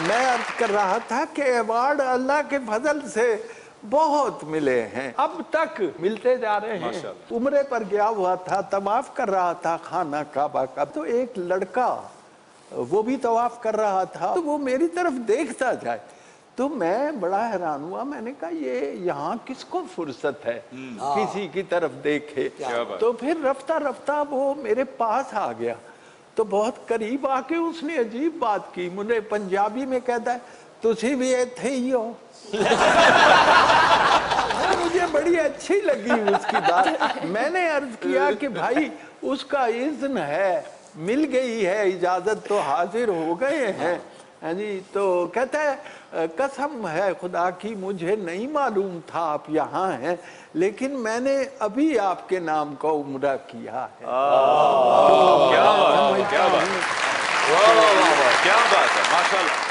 میں عرض کر رہا تھا کہ ایوارڈ اللہ کے فضل سے بہت ملے ہیں، اب تک ملتے جا رہے ہیں۔ عمرے پر گیا ہوا تھا، طواف کر رہا تھا خانہ کعبہ کا، تو ایک لڑکا وہ بھی طواف کر رہا تھا، تو وہ میری طرف دیکھتا جائے، تو میں بڑا حیران ہوا۔ میں نے کہا یہ یہاں کس کو فرصت ہے کسی کی طرف دیکھے؟ تو پھر رفتہ رفتہ وہ میرے پاس آ گیا، تو بہت قریب آ کے اس نے عجیب بات کی، مجھے پنجابی میں کہتا ہے تسی بھی ایتھے ہی ہو۔ مجھے بڑی اچھی لگی اس کی بات۔ میں نے عرض کیا کہ بھائی اس کا اذن ہے، مل گئی ہے اجازت، تو حاضر ہو گئے ہیں۔ جی تو کہتا ہے قسم ہے خدا کی مجھے نہیں معلوم تھا آپ یہاں ہیں، لیکن میں نے ابھی آپ کے نام کا عمرہ کیا ہے۔ کیا بات ہے، کیا بات ہے، ماشاءاللہ۔